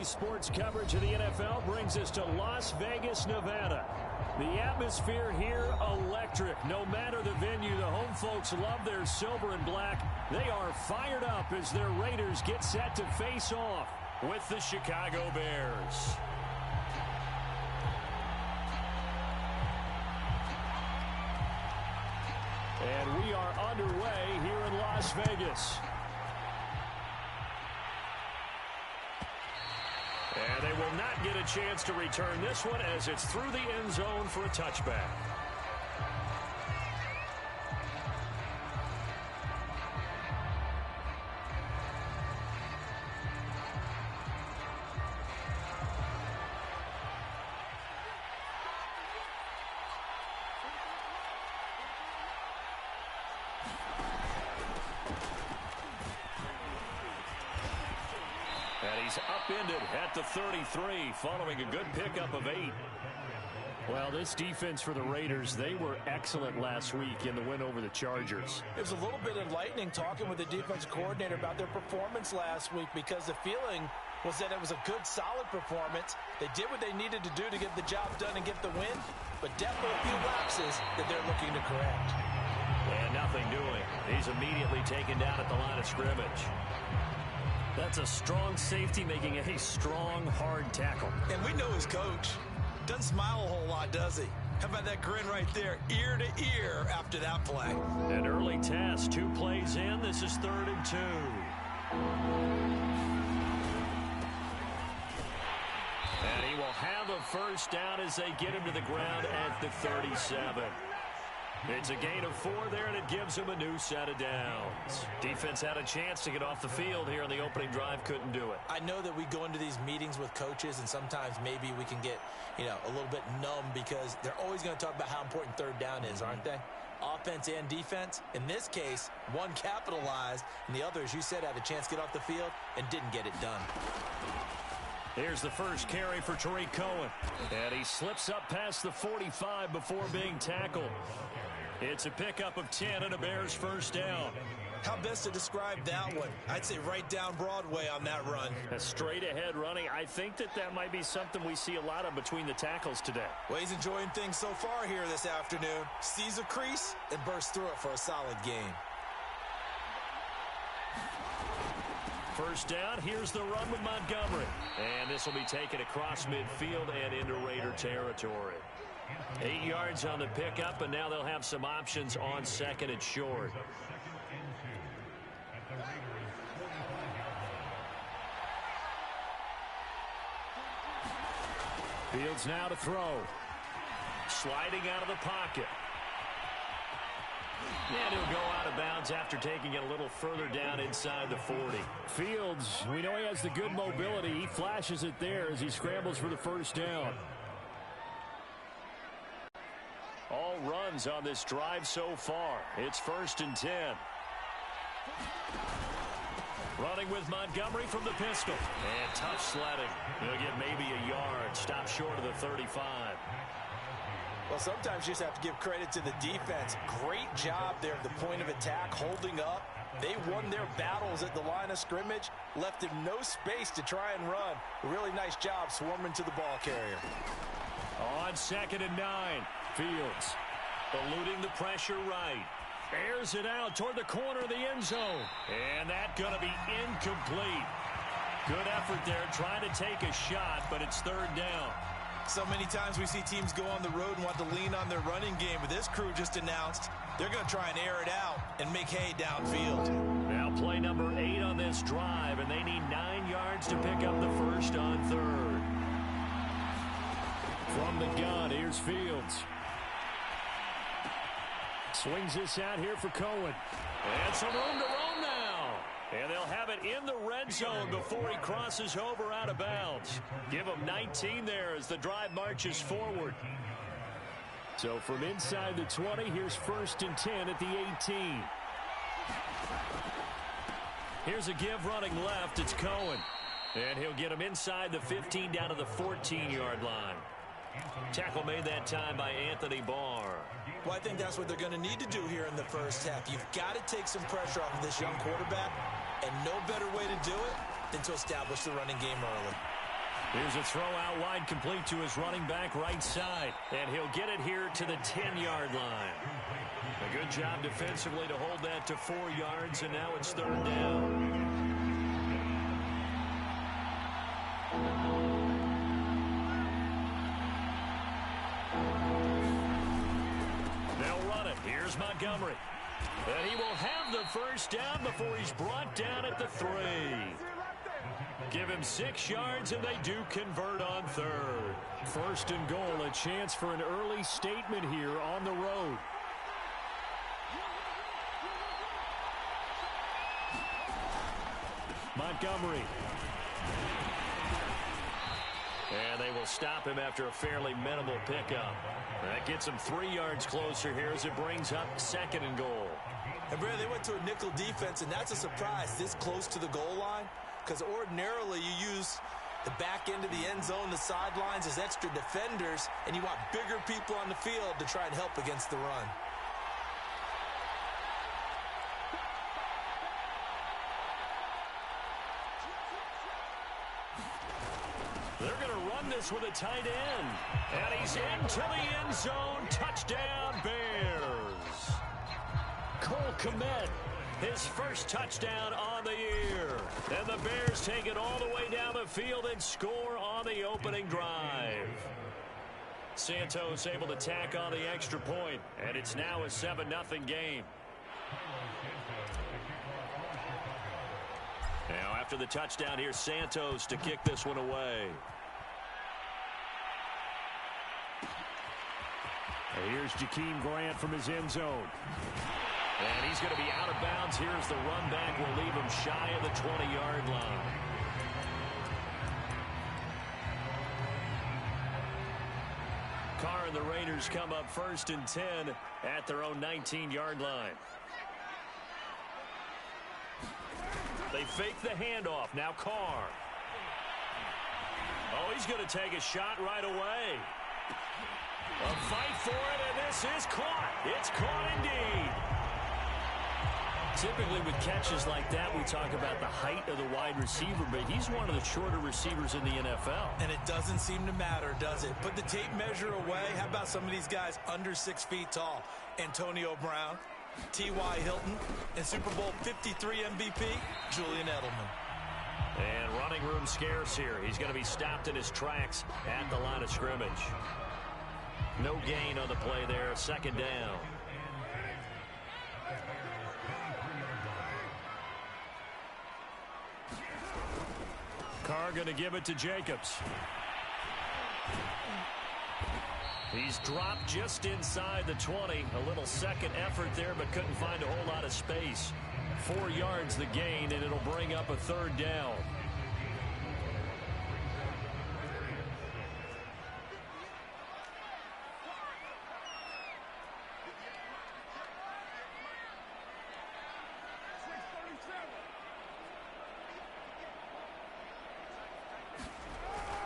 Today's sports coverage of the NFL brings us to Las Vegas, Nevada. The atmosphere here, electric. No matter the venue, the home folks love their silver and black. They are fired up as their Raiders get set to face off with the Chicago Bears. And we are underway here in Las Vegas. And they will not get a chance to return this one as it's through the end zone for a touchback. He's upended at the 33 following a good pickup of 8. Well, this defense for the Raiders, they were excellent last week in the win over the Chargers. It was a little bit enlightening talking with the defense coordinator about their performance last week because the feeling was that it was a good, solid performance. They did what they needed to do to get the job done and get the win, but definitely a few lapses that they're looking to correct. And nothing doing. He's immediately taken down at the line of scrimmage. That's a strong safety making a strong, hard tackle. And we know his coach. Doesn't smile a whole lot, does he? How about that grin right there, ear to ear after that play? An early test, 2 plays in. This is 3rd and 2. And he will have a first down as they get him to the ground at the 37. It's a gain of 4 there, and it gives them a new set of downs. Defense had a chance to get off the field here on the opening drive, couldn't do it. I know that we go into these meetings with coaches, and sometimes maybe we can get, a little bit numb because they're always going to talk about how important 3rd down is, aren't they? Offense and defense. In this case, one capitalized, and the other, as you said, had a chance to get off the field and didn't get it done. Here's the first carry for Tariq Cohen. And he slips up past the 45 before being tackled. It's a pickup of 10 and a Bears first down. How best to describe that one? I'd say right down Broadway on that run. A straight ahead running. I think that might be something we see a lot of between the tackles today. Well, he's enjoying things so far here this afternoon. Sees a crease and bursts through it for a solid game. First down, here's the run with Montgomery. And this will be taken across midfield and into Raider territory. 8 yards on the pickup, and now they'll have some options on 2nd and short. Fields now to throw. Sliding out of the pocket. And he'll go out of bounds after taking it a little further down inside the 40. Fields, we know he has the good mobility. He flashes it there as he scrambles for the first down. All runs on this drive so far. It's 1st and 10. Running with Montgomery from the pistol. And tough sledding. He'll get maybe a yard. Stop short of the 35. Well, sometimes you just have to give credit to the defense. Great job there at the point of attack, holding up. They won their battles at the line of scrimmage, left him no space to try and run. A really nice job swarming to the ball carrier. On 2nd and 9, Fields eluding the pressure right. Airs it out toward the corner of the end zone. And that's going to be incomplete. Good effort there trying to take a shot, but it's 3rd down. So many times we see teams go on the road and want to lean on their running game, but this crew just announced they're going to try and air it out and make hay downfield. Now play number 8 on this drive, and they need 9 yards to pick up the first on 3rd. From the gun, here's Fields. Swings this out here for Cohen. And some room to roam now. And they'll have it in the red zone before he crosses over out of bounds. Give him 19 there as the drive marches forward. So from inside the 20, here's 1st and 10 at the 18. Here's a give running left. It's Cohen. And he'll get him inside the 15 down to the 14-yard line. Tackle made that time by Anthony Barr. Well, I think that's what they're going to need to do here in the first half. You've got to take some pressure off of this young quarterback, and no better way to do it than to establish the running game early. Here's a throw out wide, complete to his running back right side. And he'll get it here to the 10-yard line. A good job defensively to hold that to 4 yards, and now it's 3rd down. They'll run it. Here's Montgomery. And he will have the first down before he's brought down at the 3. Give him 6 yards, and they do convert on 3rd. 1st and goal, a chance for an early statement here on the road. Montgomery. And they will stop him after a fairly minimal pickup. That gets him 3 yards closer here as it brings up 2nd and goal. And Brad, they went to a nickel defense, and that's a surprise this close to the goal line, because ordinarily you use the back end of the end zone, the sidelines as extra defenders, and you want bigger people on the field to try and help against the run. They're going to run this with a tight end. And he's into the end zone. Touchdown, Bears. Cole Kmet, his first touchdown on the year. And the Bears take it all the way down the field and score on the opening drive. Santos able to tack on the extra point, and it's now a 7-0 game. Now after the touchdown, here's Santos to kick this one away. And here's Jakeem Grant from his end zone. And he's going to be out of bounds. Here's the run back. Will leave him shy of the 20-yard line. Carr and the Raiders come up 1st and 10 at their own 19-yard line. They fake the handoff. Now Carr. Oh, he's going to take a shot right away. A fight for it, and this is caught. It's caught indeed. Typically with catches like that, we talk about the height of the wide receiver, but he's one of the shorter receivers in the NFL. And it doesn't seem to matter, does it? Put the tape measure away. How about some of these guys under 6 feet tall? Antonio Brown, T.Y. Hilton, and Super Bowl 53 MVP, Julian Edelman. And running room scarce here. He's going to be stopped in his tracks at the line of scrimmage. No gain on the play there. 2nd down. Carr going to give it to Jacobs. He's dropped just inside the 20. A little second effort there, but couldn't find a whole lot of space. 4 yards the gain, and it'll bring up a 3rd down.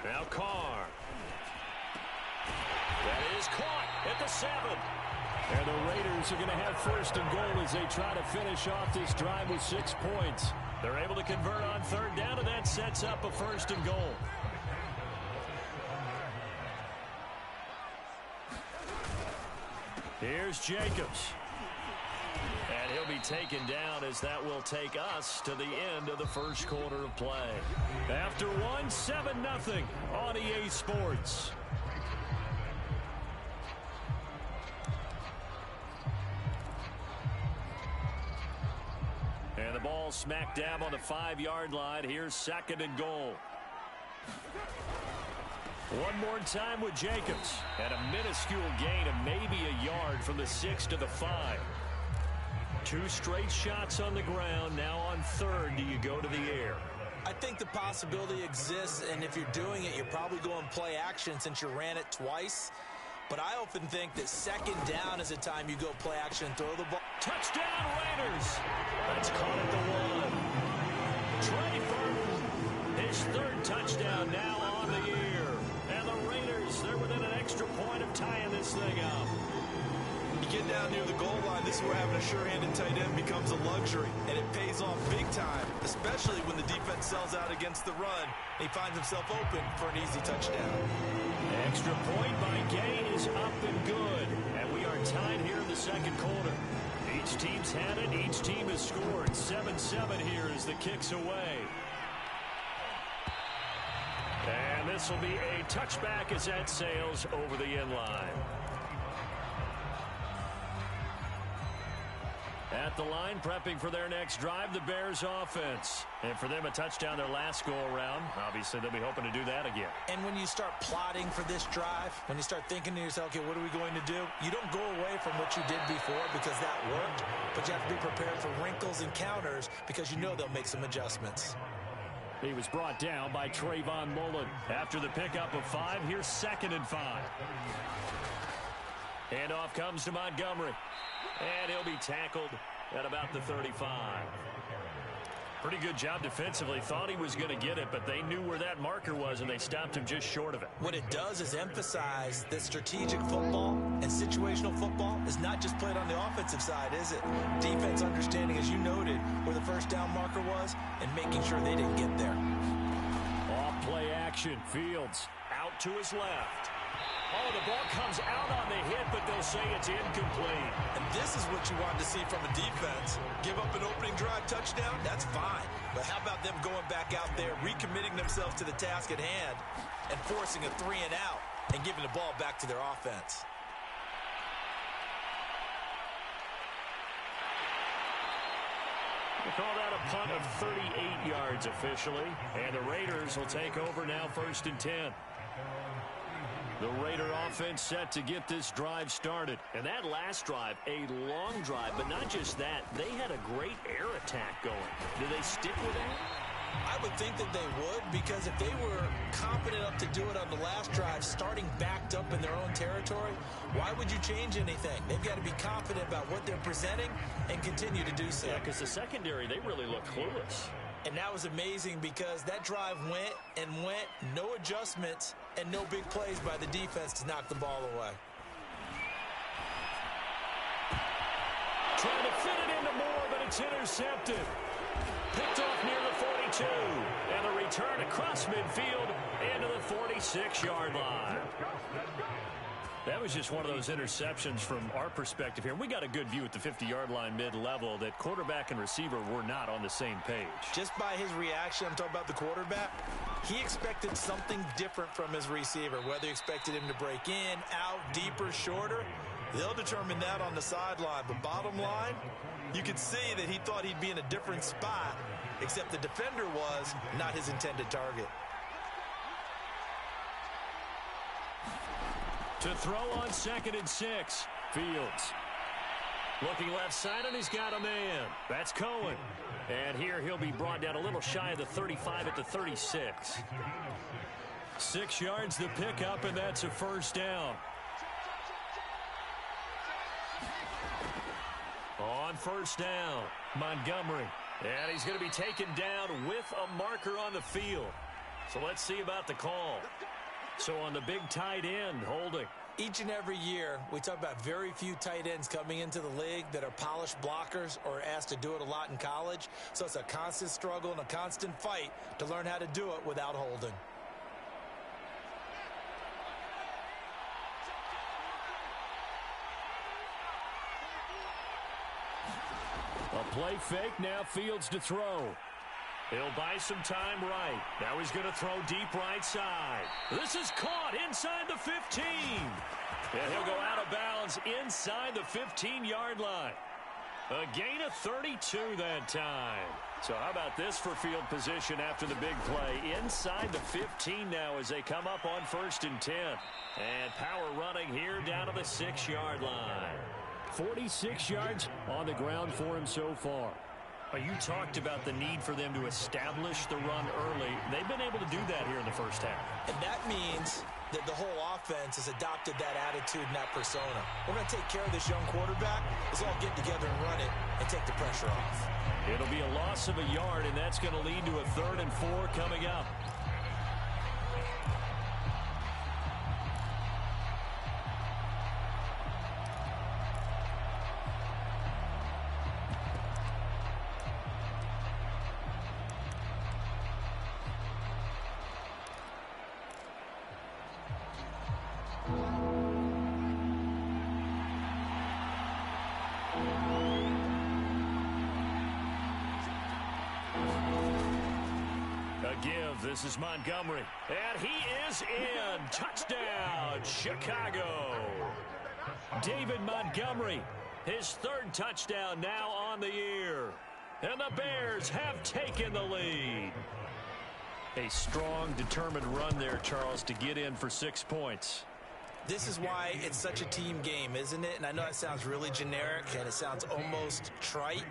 Now Carr. That is caught at the 7. And the Raiders are going to have 1st and goal as they try to finish off this drive with 6 points. They're able to convert on 3rd down, and that sets up a 1st and goal. Here's Jacobs. And he'll be taken down as that will take us to the end of the 1st quarter of play. After 7-0 on EA Sports. And the ball smack dab on the 5-yard line. Here's 2nd and goal. One more time with Jacobs. And a minuscule gain of maybe a yard from the 6 to the 5. 2 straight shots on the ground. Now on 3rd, do you go to the air? I think the possibility exists, and if you're doing it, you're probably going play action since you ran it twice. But I often think that 2nd down is a time you go play action and throw the ball. Touchdown, Raiders! That's caught at the 1. Trey Burton, his 3rd touchdown now on the year. And the Raiders, they're within an extra point of tying this thing up. You get down near the goal line, this is where having a sure-handed tight end becomes a luxury, and it pays off big time, especially when the defense sells out against the run, and he finds himself open for an easy touchdown. Extra point by Gay is up and good, and we are tied here in the second quarter. Each team's had it. Each team has scored. 7-7 here as the kick's away. And this will be a touchback as that sails over the end line. At the line, prepping for their next drive, the Bears offense. And for them, a touchdown their last go-around. Obviously, they'll be hoping to do that again. And when you start plotting for this drive, when you start thinking to yourself, okay, what are we going to do? You don't go away from what you did before because that worked, but you have to be prepared for wrinkles and counters because you know they'll make some adjustments. He was brought down by Trayvon Mullen. After the pickup of 5, here's 2nd and 5. Handoff comes to Montgomery. And he'll be tackled at about the 35. Pretty good job defensively. Thought he was going to get it, but they knew where that marker was, and they stopped him just short of it. What it does is emphasize that strategic football and situational football is not just played on the offensive side, is it? Defense understanding, as you noted, where the first down marker was and making sure they didn't get there. Off play action. Fields out to his left. Oh, the ball comes out on the hit, but they'll say it's incomplete. And this is what you want to see from a defense. Give up an opening drive touchdown, that's fine. But how about them going back out there, recommitting themselves to the task at hand, and forcing a 3 and out, and giving the ball back to their offense? We'll call that a punt of 38 yards officially. And the Raiders will take over now 1st and 10. The Raider offense set to get this drive started. And that last drive, a long drive, but not just that. They had a great air attack going. Do they stick with that? I would think that they would, because if they were confident enough to do it on the last drive, starting backed up in their own territory, why would you change anything? They've got to be confident about what they're presenting and continue to do so. Yeah, because the secondary, they really look clueless. And that was amazing because that drive went and went, no adjustments, and no big plays by the defense to knock the ball away. Trying to fit it into Moore, but it's intercepted. Picked off near the 42. And a return across midfield into the 46-yard line. That was just one of those interceptions from our perspective here. We got a good view at the 50-yard line mid-level that quarterback and receiver were not on the same page. Just by his reaction, I'm talking about the quarterback, he expected something different from his receiver, whether he expected him to break in, out, deeper, shorter. They'll determine that on the sideline. But bottom line, you could see that he thought he'd be in a different spot, except the defender was not his intended target. To throw on 2nd and 6. Fields. Looking left side, and he's got a man. That's Cohen. And here he'll be brought down a little shy of the 35 at the 36. 6 yards the pickup, and that's a 1st down. On 1st down, Montgomery. And he's going to be taken down with a marker on the field. So let's see about the call. So on the big tight end, holding. Each and every year, we talk about very few tight ends coming into the league that are polished blockers or asked to do it a lot in college. So it's a constant struggle and a constant fight to learn how to do it without holding. A play fake, now Fields to throw. He'll buy some time right. Now he's going to throw deep right side. This is caught inside the 15. And he'll go out of bounds inside the 15-yard line. A gain of 32 that time. So how about this for field position after the big play? Inside the 15 now as they come up on 1st and 10. And power running here down to the 6-yard line. 46 yards on the ground for him so far. You talked about the need for them to establish the run early. They've been able to do that here in the first half. And that means that the whole offense has adopted that attitude and that persona. We're going to take care of this young quarterback. Let's all get together and run it and take the pressure off. It'll be a loss of a yard, and that's going to lead to a 3rd and 4 coming up. A give. This is Montgomery. And he is in. Touchdown, Chicago. David Montgomery, his third touchdown now on the year. And the Bears have taken the lead. A strong, determined run there, Charles, to get in for 6 points. This is why it's such a team game, isn't it? And I know it sounds really generic and it sounds almost trite,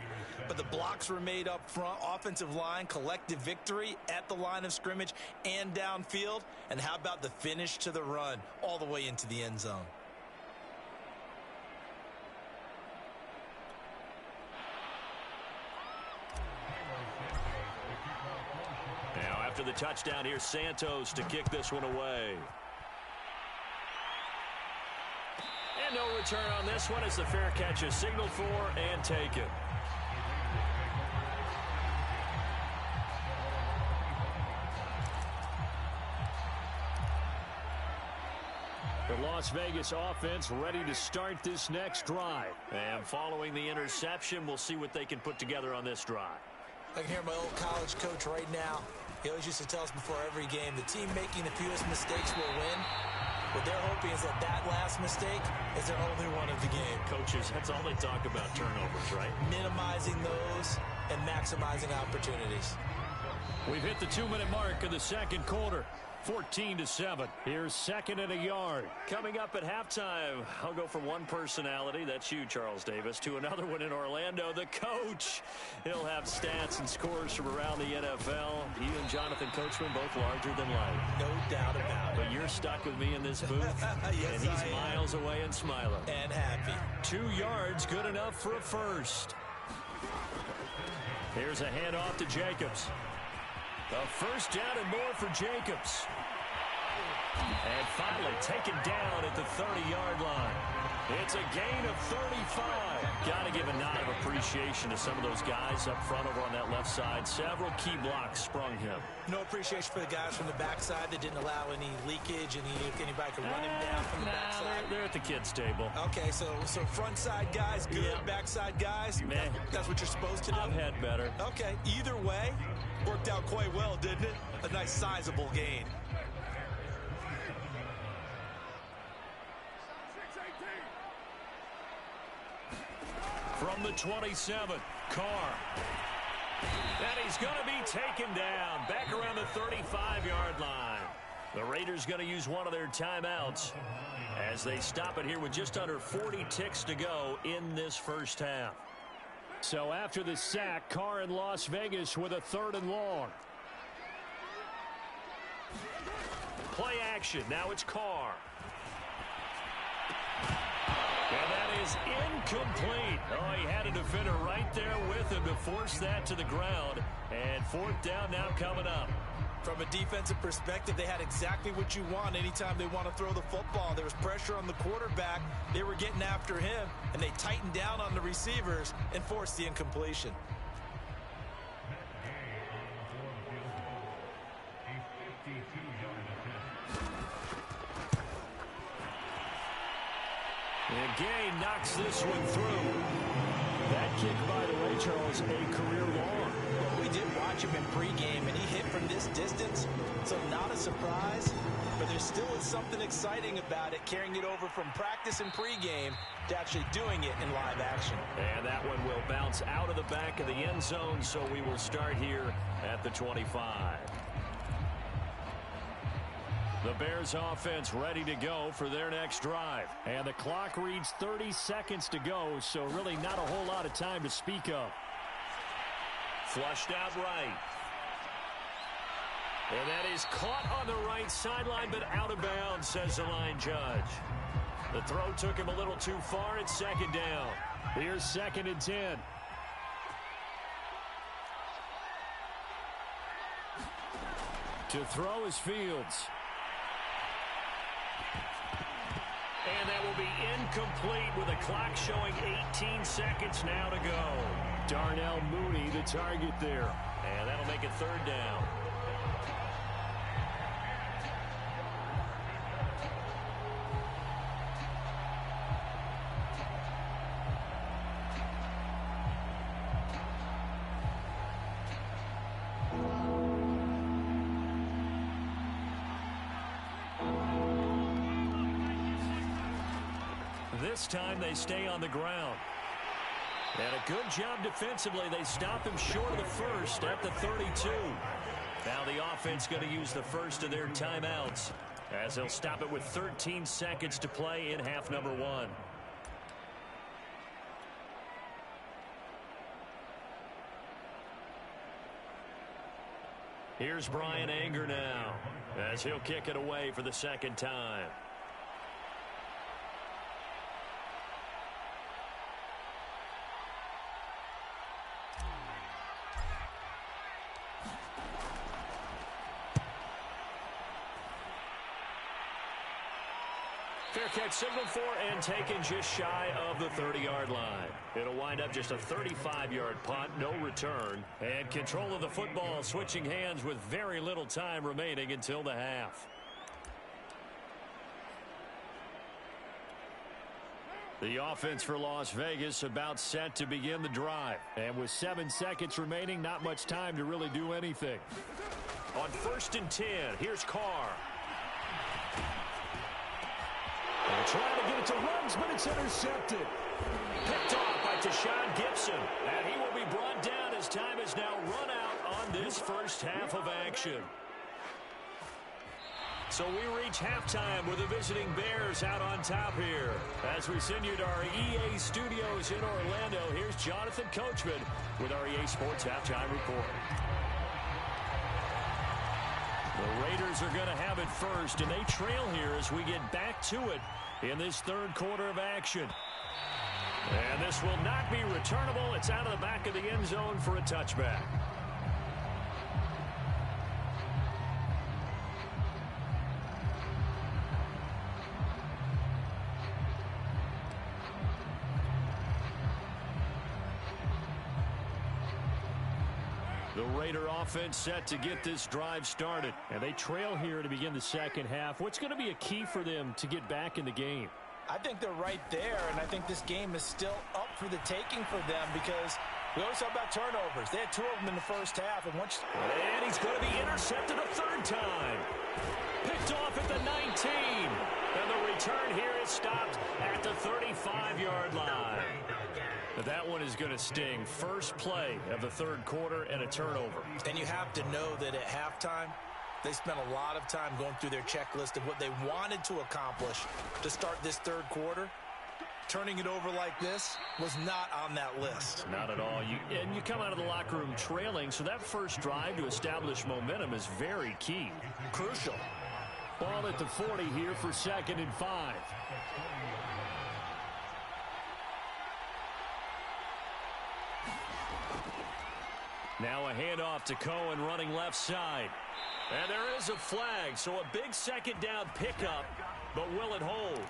but the blocks were made up front, offensive line, collective victory at the line of scrimmage and downfield. And how about the finish to the run all the way into the end zone? Now after the touchdown, here's Santos to kick this one away. And no return on this one as the fair catch is signaled for and taken. The Las Vegas offense ready to start this next drive. And following the interception, we'll see what they can put together on this drive. I can hear my old college coach right now. He always used to tell us before every game, the team making the fewest mistakes will win. What they're hoping is that that last mistake is their only one of the game. Coaches, that's all they talk about, turnovers, right? Minimizing those and maximizing opportunities. We've hit the 2-minute mark of the second quarter. 14-7. Here's second and a yard. Coming up at halftime, I'll go from one personality, that's you, Charles Davis, to another one in Orlando, the coach. He'll have stats and scores from around the NFL. He and Jonathan Coachman both larger than life. No doubt about it. But you're stuck with me in this booth, yes, and he's miles away and smiling. And happy. 2 yards, good enough for a first. Here's a handoff to Jacobs. A first down and more for Jacobs. And finally taken down at the 30-yard line. It's a gain of 35. Got to give a nod of appreciation to some of those guys up front over on that left side. Several key blocks sprung him. No appreciation for the guys from the backside that didn't allow any leakage, and anybody could run him down from the backside. They're at the kids' table. Okay, so front side guys, good. Yeah. Backside guys, that's what you're supposed to do? I've had better. Okay, either way, worked out quite well, didn't it? A nice sizable gain. From the 27, Carr. And he's going to be taken down back around the 35-yard line. The Raiders going to use one of their timeouts as they stop it here with just under 40 ticks to go in this first half. So after the sack, Carr in Las Vegas with a 3rd and long. Play action. Now it's Carr. And that is incomplete. Oh, he had a defender right there with him to force that to the ground. And 4th down now coming up. From a defensive perspective, they had exactly what you want anytime they want to throw the football. There was pressure on the quarterback. They were getting after him, and they tightened down on the receivers and forced the incompletion. And Gay knocks this one through. That kick, by the way, Charles, a career long. Well, we did watch him in pregame, and he hit from this distance, so not a surprise. But there still is something exciting about it, carrying it over from practice and pregame to actually doing it in live action. And that one will bounce out of the back of the end zone, so we will start here at the 25. The Bears offense ready to go for their next drive. And the clock reads 30 seconds to go, so really not a whole lot of time to speak of. Flushed out right. And that is caught on the right sideline, but out of bounds, says the line judge. The throw took him a little too far. It's 2nd down. Here's 2nd and 10. To throw is Fields. And that will be incomplete with a clock showing 18 seconds now to go. Darnell Mooney, the target there. And that'll make it 3rd down. This time they stay on the ground. And a good job defensively. They stop him short of the first at the 32. Now the offense going to use the first of their timeouts as they'll stop it with 13 seconds to play in half number 1. Here's Brian Anger now as he'll kick it away for the second time. Fair catch signaled for and taken just shy of the 30-yard line. It'll wind up just a 35-yard punt, no return. And control of the football switching hands with very little time remaining until the half. The offense for Las Vegas about set to begin the drive. And with 7 seconds remaining, not much time to really do anything. On 1st and 10, here's Carr. They're trying to get it to runs, but it's intercepted. Picked off by Tashawn Gibson. And he will be brought down as time has now run out on this first half of action. So we reach halftime with the visiting Bears out on top here. As we send you to our EA studios in Orlando, here's Jonathan Coachman with our EA Sports Halftime Report. The Raiders are going to have it first, and they trail here as we get back to it in this third quarter of action. And this will not be returnable. It's out of the back of the end zone for a touchback. The Raider offense set to get this drive started. And they trail here to begin the second half. What's going to be a key for them to get back in the game? I think they're right there, and I think this game is still up for the taking for them because we always talk about turnovers. They had 2 of them in the first half. And he's going to be intercepted a third time. Picked off at the 19. And the return here is stopped at the 35-yard line. That one is going to sting. First play of the third quarter and a turnover. And you have to know that at halftime, they spent a lot of time going through their checklist of what they wanted to accomplish to start this third quarter. Turning it over like this was not on that list. Not at all. And you come out of the locker room trailing, so that first drive to establish momentum is very key. Crucial. Ball at the 40 here for 2nd and 5. Now a handoff to Cohen running left side. And there is a flag, so a big second down pickup, but will it hold?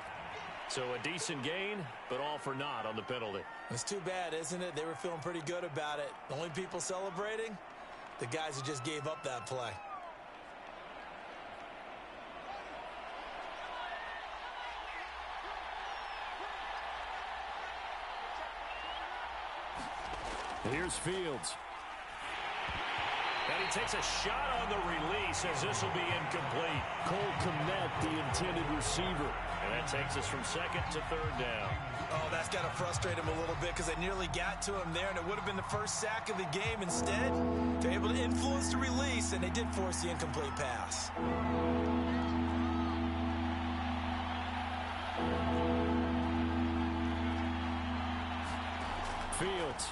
So a decent gain, but all for naught on the penalty. It's too bad, isn't it? They were feeling pretty good about it. The only people celebrating, the guys who just gave up that play. Here's Fields. And he takes a shot on the release as this will be incomplete. Cole Kmet, the intended receiver. And that takes us from 2nd to 3rd down. Oh, that's got to frustrate him a little bit because they nearly got to him there, and it would have been the first sack of the game. Instead, they're able to influence the release, and they did force the incomplete pass. Fields.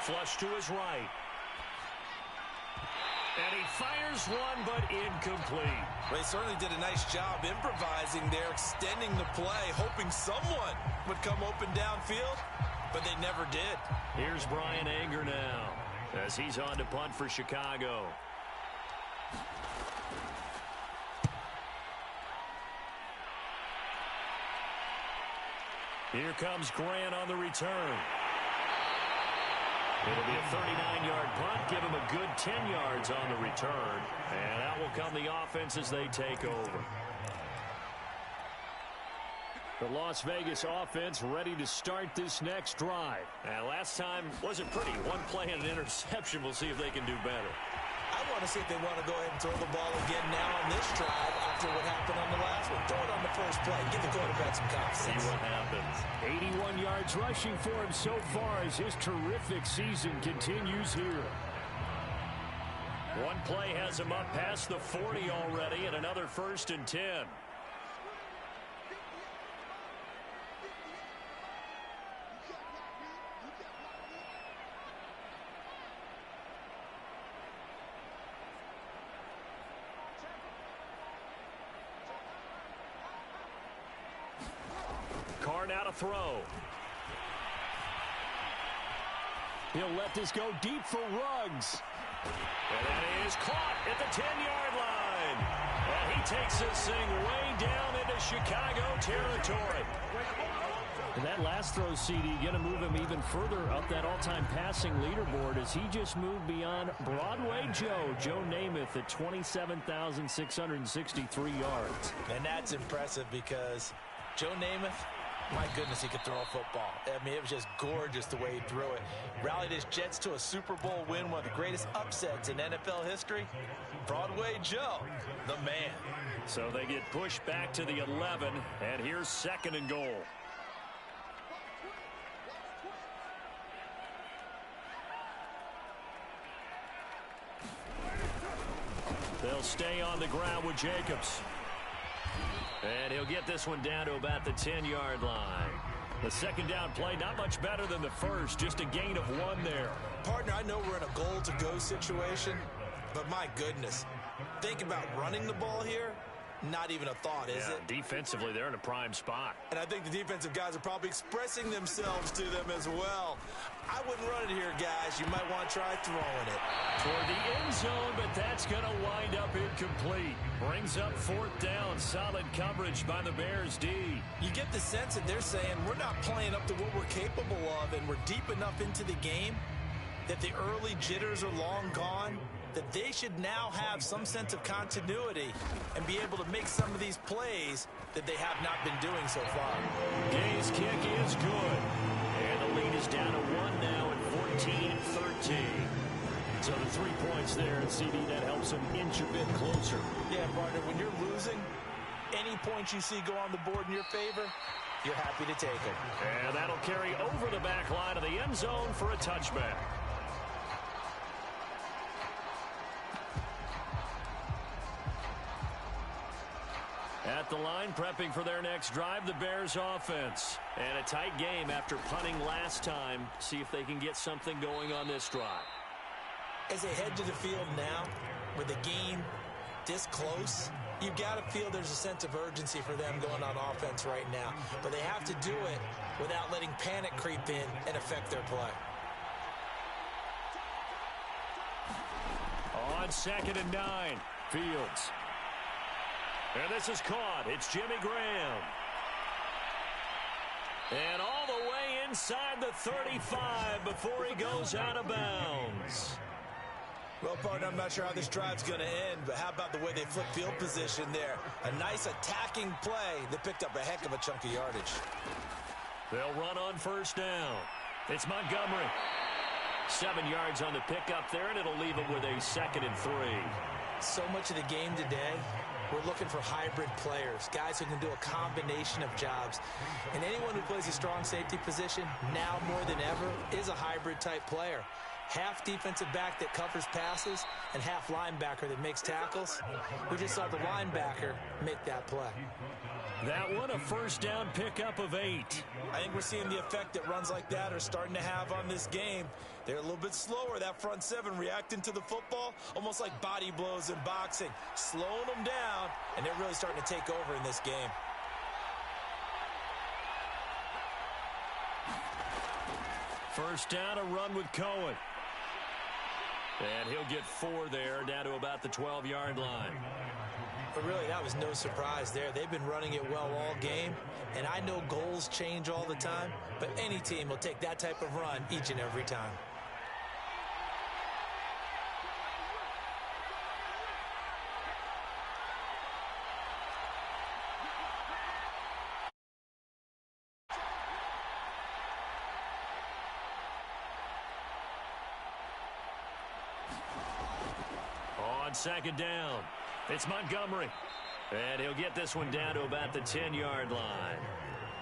Flush to his right. And he fires one, but incomplete. Well, he certainly did a nice job improvising there, extending the play, hoping someone would come open downfield, but they never did. Here's Brian Anger now as he's on to punt for Chicago. Here comes Grant on the return. It'll be a 39-yard punt, give him a good 10 yards on the return. And out will come the offense as they take over. The Las Vegas offense ready to start this next drive. And last time wasn't pretty. One play and an interception. We'll see if they can do better. I want to see if they want to go ahead and throw the ball again now on this drive after what happened on the last one. Throw it on the first play. Give the quarterback some confidence. See what happens. 81 yards rushing for him so far as his terrific season continues here. One play has him up past the 40 already, and another 1st and 10. Carr now to throw. He'll let this go deep for Ruggs. And that is caught at the 10-yard line. And he takes this thing way down into Chicago territory. And that last throw, CD, going to move him even further up that all-time passing leaderboard as he just moved beyond Broadway Joe Namath at 27,663 yards. And that's impressive because Joe Namath, my goodness, he could throw a football. I mean, it was just gorgeous the way he threw it. Rallied his Jets to a Super Bowl win, one of the greatest upsets in NFL history. Broadway Joe, the man. So they get pushed back to the 11, and here's 2nd and goal. They'll stay on the ground with Jacobs. And he'll get this one down to about the 10-yard line. The 2nd down play, not much better than the first, just a gain of 1 there. Partner, I know we're in a goal-to-go situation, but my goodness, think about running the ball here. Not even a thought, is it? Defensively, they're in a prime spot. And I think the defensive guys are probably expressing themselves to them as well. I wouldn't run it here, guys. You might want to try throwing it. Toward the end zone, but that's going to wind up incomplete. Brings up 4th down. Solid coverage by the Bears D. You get the sense that they're saying we're not playing up to what we're capable of, and we're deep enough into the game that the early jitters are long gone, that they should now have some sense of continuity and be able to make some of these plays that they have not been doing so far. Gay's kick is good. And the lead is down to 1 now at 14-13. So the 3 points there, and CD, that helps them inch a bit closer. Yeah, partner, when you're losing, any points you see go on the board in your favor, you're happy to take them. And that'll carry over the back line of the end zone for a touchback. At the line, prepping for their next drive, the Bears offense. And a tight game after punting last time. See if they can get something going on this drive. As they head to the field now, with the game this close, you've got to feel there's a sense of urgency for them going on offense right now. But they have to do it without letting panic creep in and affect their play. On 2nd and 9, Fields. And this is caught. It's Jimmy Graham. And all the way inside the 35 before he goes out of bounds. Well, partner, I'm not sure how this drive's going to end, but how about the way they flip field position there? A nice attacking play that picked up a heck of a chunk of yardage. They'll run on 1st down. It's Montgomery. 7 yards on the pickup there, and it'll leave them with a 2nd and 3. So much of the game today, we're looking for hybrid players, guys who can do a combination of jobs. And anyone who plays a strong safety position, now more than ever, is a hybrid type player. Half defensive back that covers passes and half linebacker that makes tackles. We just saw the linebacker make that play. That one, a 1st down pickup of 8. I think we're seeing the effect that runs like that are starting to have on this game. They're a little bit slower, that front 7, reacting to the football, almost like body blows in boxing, slowing them down, and they're really starting to take over in this game. First down, a run with Cohen. And he'll get 4 there, down to about the 12-yard line. But really, that was no surprise there. They've been running it well all game, and I know goals change all the time, but any team will take that type of run each and every time. On second down, it's Montgomery. And he'll get this one down to about the 10-yard line.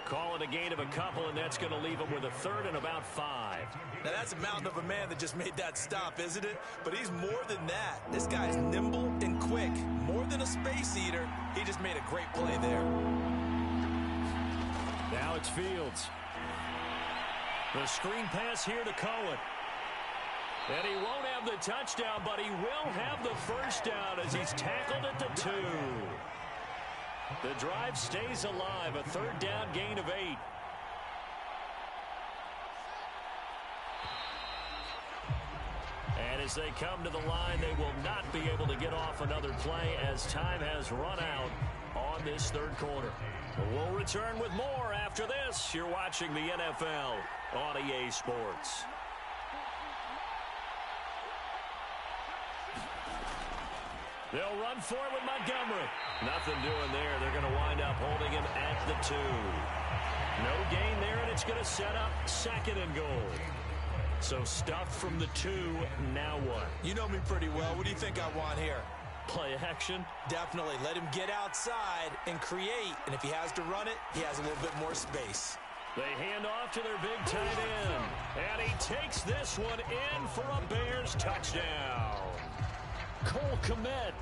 Call it a gain of a couple, and that's going to leave him with a third and about 5. Now, that's a mountain of a man that just made that stop, isn't it? But he's more than that. This guy's nimble and quick. More than a space eater, he just made a great play there. Now it's Fields. The screen pass here to Cohen. And he won't have the touchdown, but he will have the first down as he's tackled at the 2. The drive stays alive, a third down gain of 8. And as they come to the line, they will not be able to get off another play as time has run out on this third quarter. We'll return with more after this. You're watching the NFL on EA Sports. They'll run for it with Montgomery. Nothing doing there. They're going to wind up holding him at the 2. No gain there, and it's going to set up second and goal. So stuffed from the 2, now what? You know me pretty well. What do you think I want here? Play action? Definitely. Let him get outside and create. And if he has to run it, he has a little bit more space. They hand off to their big tight end. And he takes this one in for a Bears touchdown. Cole Kmet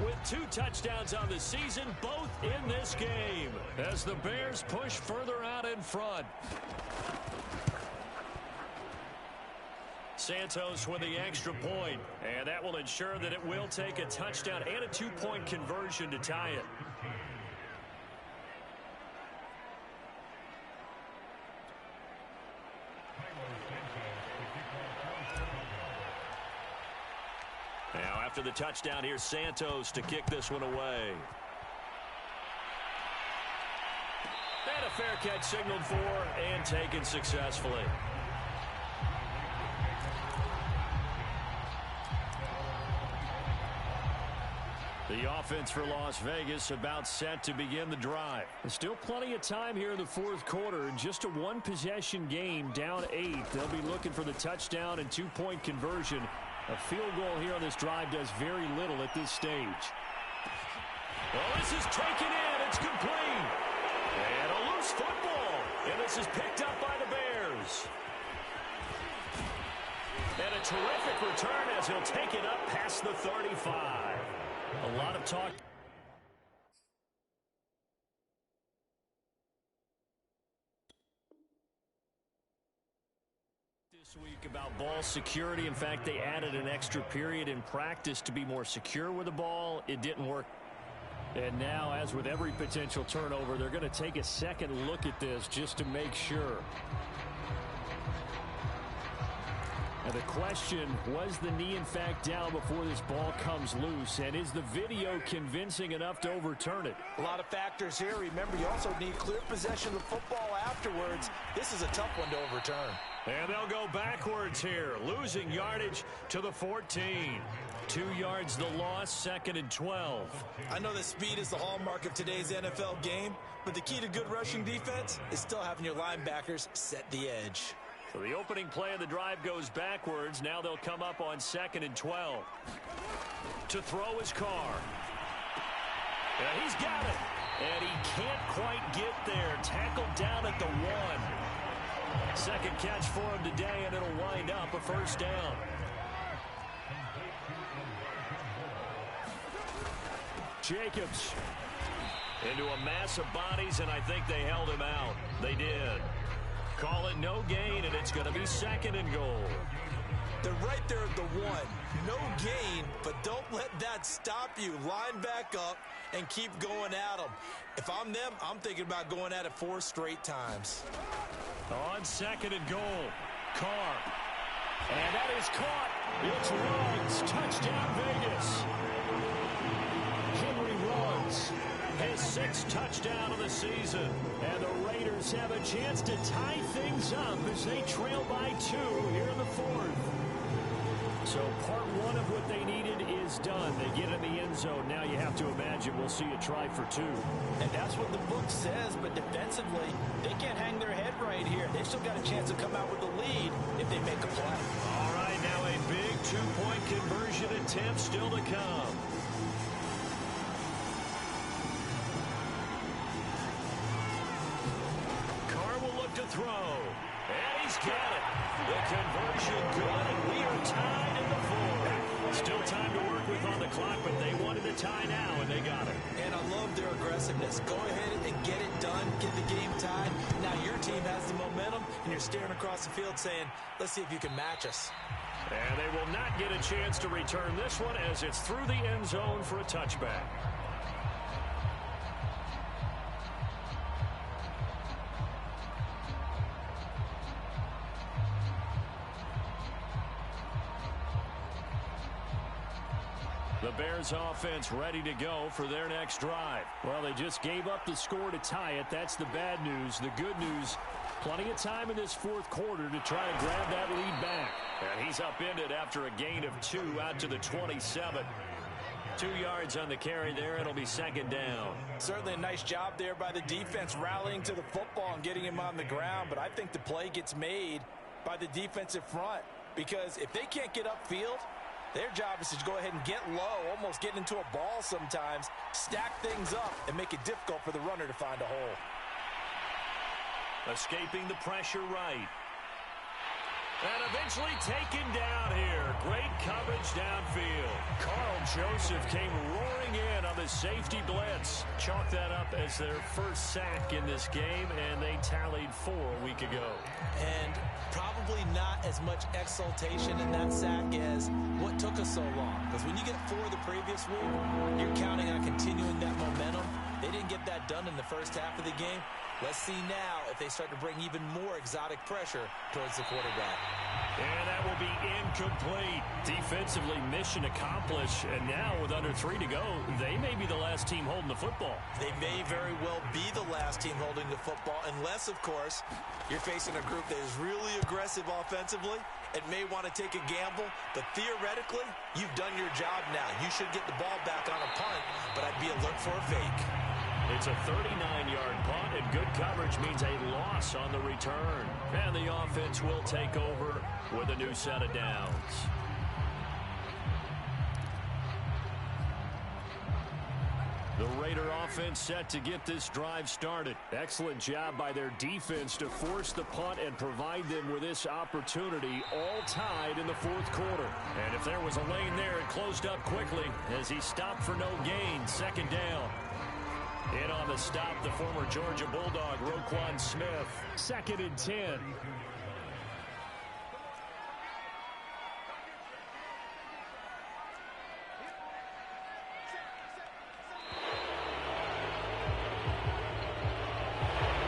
with 2 touchdowns on the season, both in this game, as the Bears push further out in front. Santos with the extra point, and that will ensure that it will take a touchdown and a 2-point conversion to tie it. Now, after the touchdown, here's Santos to kick this one away. And a fair catch signaled for and taken successfully. The offense for Las Vegas about set to begin the drive. There's still plenty of time here in the fourth quarter. Just a one-possession game, down 8. They'll be looking for the touchdown and 2-point conversion. A field goal here on this drive does very little at this stage. Well, this is taken in. It's complete. And a loose football. And this is picked up by the Bears. And a terrific return as he'll take it up past the 35. A lot of talk. This week about ball security. In fact, they added an extra period in practice to be more secure with the ball. It didn't work. And now, as with every potential turnover, they're going to take a second look at this just to make sure. And the question, was the knee in fact down before this ball comes loose? And is the video convincing enough to overturn it? A lot of factors here. Remember, you also need clear possession of the football afterwards. This is a tough one to overturn. And they'll go backwards here, losing yardage to the 14. 2 yards the loss, second and 12. I know that speed is the hallmark of today's NFL game, but the key to good rushing defense is still having your linebackers set the edge. So the opening play of the drive goes backwards. Now they'll come up on second and 12. To throw his Carr. And he's got it. And he can't quite get there. Tackled down at the 1. Second catch for him today, and it'll wind up a first down. Jacobs into a mass of bodies, and I think they held him out. They did. Call it no gain, and it's going to be second and goal. They're right there at the 1. No gain, but don't let that stop you. Line back up and keep going at them. If I'm them, I'm thinking about going at it 4 straight times. On second and goal, Carr. And that is caught. It's Ruggs. Touchdown, Vegas. Henry Ruggs, his 6th touchdown of the season. And the Raiders have a chance to tie things up as they trail by 2 here in the 4th. So part 1 of what they needed is done. They get in the end zone. Now you have to imagine we'll see a try for 2. And that's what the book says, but defensively, they can't hang their head right here. They've still got a chance to come out with the lead if they make a play. All right, now a big two-point conversion attempt still to come. Carr will look to throw. And he's got it. The conversion good, and we are tied in the fourth. Still time to work with on the clock, but they wanted a tie now, and they got it. And I love their aggressiveness. Go ahead and get it done. Get the game tied. Now your team has the momentum, and you're staring across the field saying, let's see if you can match us. And they will not get a chance to return this one as it's through the end zone for a touchback. The Bears offense ready to go for their next drive. Well, they just gave up the score to tie it. That's the bad news. The good news, plenty of time in this fourth quarter to try to grab that lead back. And he's upended after a gain of 2 out to the 27. 2 yards on the carry there. It'll be second down. Certainly a nice job there by the defense rallying to the football and getting him on the ground. But I think the play gets made by the defensive front, because if they can't get upfield, their job is to go ahead and get low, almost get into a ball sometimes, stack things up, and make it difficult for the runner to find a hole. Escaping the pressure right. And eventually taken down here. Great coverage downfield. Carl Joseph came roaring in on the safety blitz. Chalk that up as their first sack in this game, and they tallied 4 a week ago. And probably not as much exultation in that sack as what took us so long. Because when you get 4 the previous week, you're counting on continuing that momentum. They didn't get that done in the first half of the game. Let's see now if they start to bring even more exotic pressure towards the quarterback. And that will be incomplete. Defensively, mission accomplished. And now with under 3 to go, they may be the last team holding the football. They may very well be the last team holding the football, unless, of course, you're facing a group that is really aggressive offensively and may want to take a gamble. But theoretically, you've done your job now. You should get the ball back on a punt, but I'd be alert for a fake. It's a 39-yard punt, and good coverage means a loss on the return. And the offense will take over with a new set of downs. The Raider offense set to get this drive started. Excellent job by their defense to force the punt and provide them with this opportunity, all tied in the fourth quarter. And if there was a lane there, it closed up quickly as he stopped for no gain. Second down. In on the stop, the former Georgia Bulldog, Roquan Smith. 2nd and 10.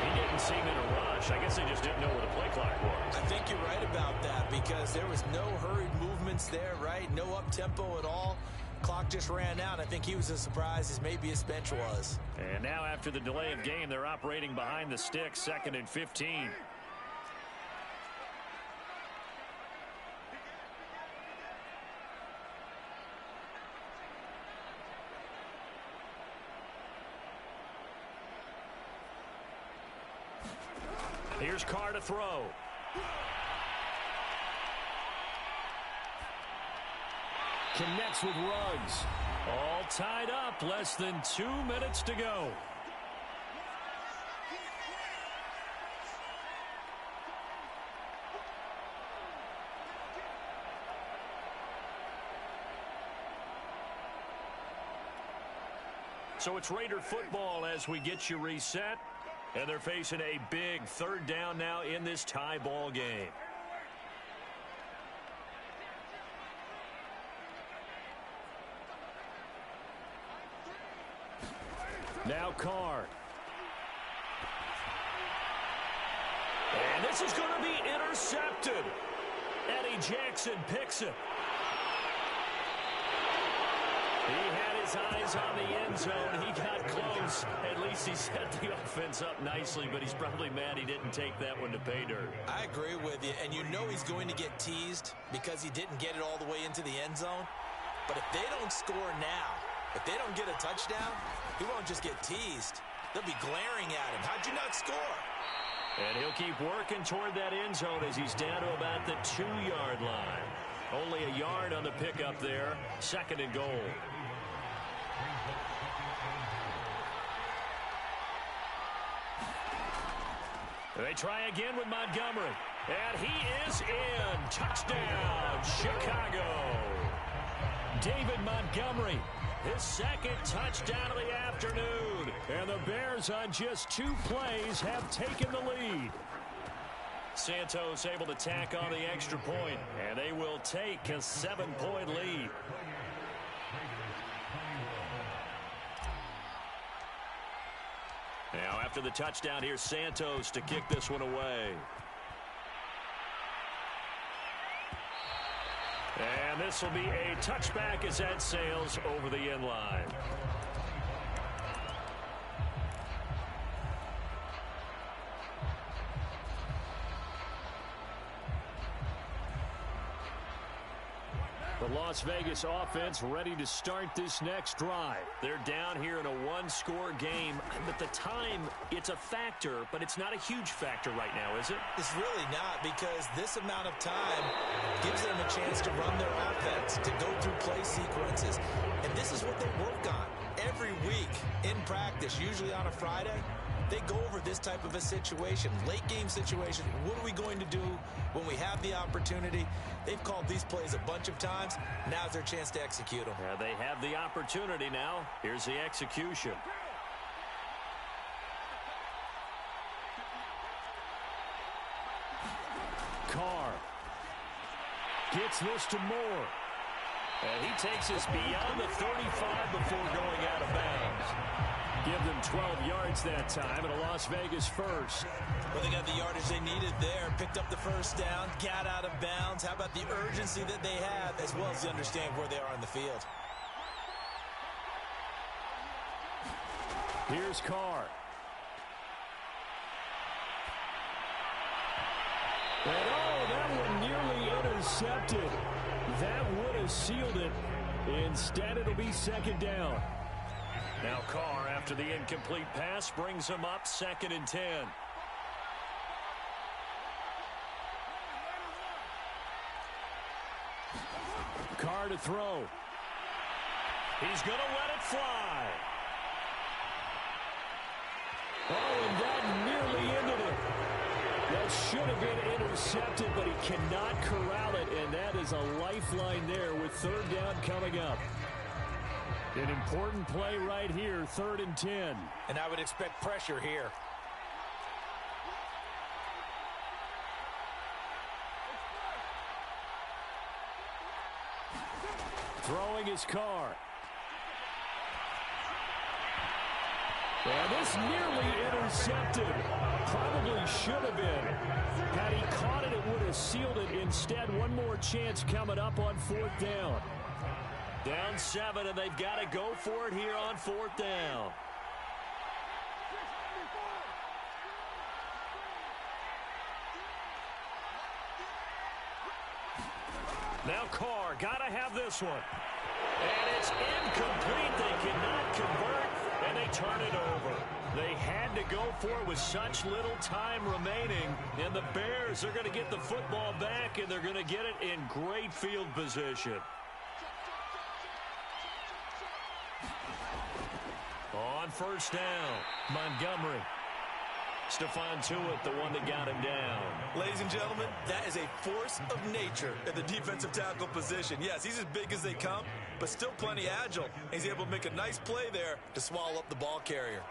He didn't seem in a rush. I guess they just didn't know where the play clock was. I think you're right about that, because there was no hurried movements there, right? No up-tempo at all. Clock just ran out. I think he was as surprised as maybe his bench was. And now after the delay of game, they're operating behind the sticks. 2nd and 15. Here's Carr to throw. Connects with Ruggs. All tied up. Less than 2 minutes to go. So it's Raider football as we get you reset. And they're facing a big 3rd down now in this tie ball game. Now Carr. And this is going to be intercepted. Eddie Jackson picks it. He had his eyes on the end zone. He got close. At least he set the offense up nicely, but he's probably mad he didn't take that one to pay dirt. I agree with you, and you know he's going to get teased because he didn't get it all the way into the end zone. But if they don't score now, if they don't get a touchdown, he won't just get teased. They'll be glaring at him. How'd you not score? And he'll keep working toward that end zone as he's down to about the 2-yard line. Only a yard on the pickup there. 2nd and goal. They try again with Montgomery. And he is in. Touchdown, Chicago. David Montgomery, his 2nd touchdown of the afternoon. And the Bears on just 2 plays have taken the lead. Santos able to tack on the extra point, and they will take a 7-point lead. Now after the touchdown, here's Santos to kick this one away. And this will be a touchback as that sails over the end line. The Las Vegas offense ready to start this next drive. They're down here in a 1-score game, but the time, it's a factor, but it's not a huge factor right now, is it? It's really not, because this amount of time gives them a chance to run their offense, to go through play sequences. And this is what they work on every week in practice, usually on a Friday. They go over this type of a situation, late game situation. What are we going to do when we have the opportunity? They've called these plays a bunch of times. Now's their chance to execute them. They have the opportunity now. Here's the execution. Carr gets this to Moore. And he takes us beyond the 35 before going out of bounds. Give them 12 yards that time, and a Las Vegas first. Well, they got the yardage they needed there, picked up the first down, got out of bounds. How about the urgency that they have, as well as they understand where they are on the field? Here's Carr. And that one nearly intercepted. That would have sealed it. Instead, it'll be 2nd down. Now Carr, after the incomplete pass, brings him up 2nd and 10. Carr to throw. He's going to let it fly. Oh, and that nearly ended it. That should have been intercepted, but he cannot corral it, and that is a lifeline there with 3rd down coming up. An important play right here, 3rd and 10. And I would expect pressure here. Throwing his Carr. And this nearly intercepted. Probably should have been. Had he caught it, it would have sealed it. Instead, one more chance coming up on 4th down. Down 7, and they've got to go for it here on 4th down. Now Carr, got to have this one. And it's incomplete. They cannot convert, and they turn it over. They had to go for it with such little time remaining, and the Bears are going to get the football back, and they're going to get it in great field position. On 1st down, Montgomery. Stephon Tuitt, the one that got him down. Ladies and gentlemen, that is a force of nature at the defensive tackle position. Yes, he's as big as they come, but still plenty agile. He's able to make a nice play there to swallow up the ball carrier.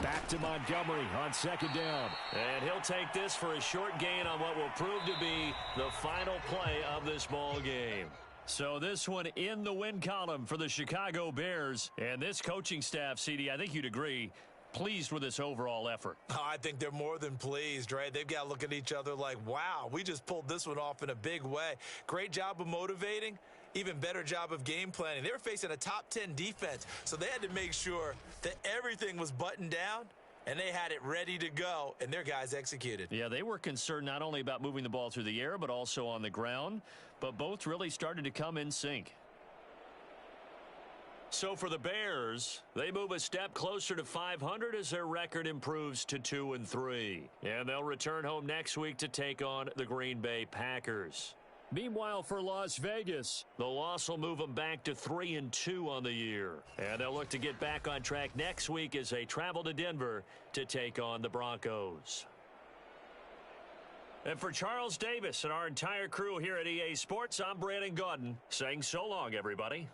Back to Montgomery on 2nd down. And he'll take this for a short gain on what will prove to be the final play of this ball game. So this one in the win column for the Chicago Bears. And this coaching staff, CD, I think you'd agree, pleased with this overall effort. Oh, I think they're more than pleased, right? They've got to look at each other like, wow, we just pulled this one off in a big way. Great job of motivating. Even better job of game planning. They were facing a top 10 defense, so they had to make sure that everything was buttoned down, and they had it ready to go, and their guys executed. Yeah, they were concerned not only about moving the ball through the air, but also on the ground, but both really started to come in sync. So for the Bears, they move a step closer to 500 as their record improves to 2-3. And they'll return home next week to take on the Green Bay Packers. Meanwhile, for Las Vegas, the loss will move them back to 3-2 on the year. And they'll look to get back on track next week as they travel to Denver to take on the Broncos. And for Charles Davis and our entire crew here at EA Sports, I'm Brandon Gaudin saying so long, everybody.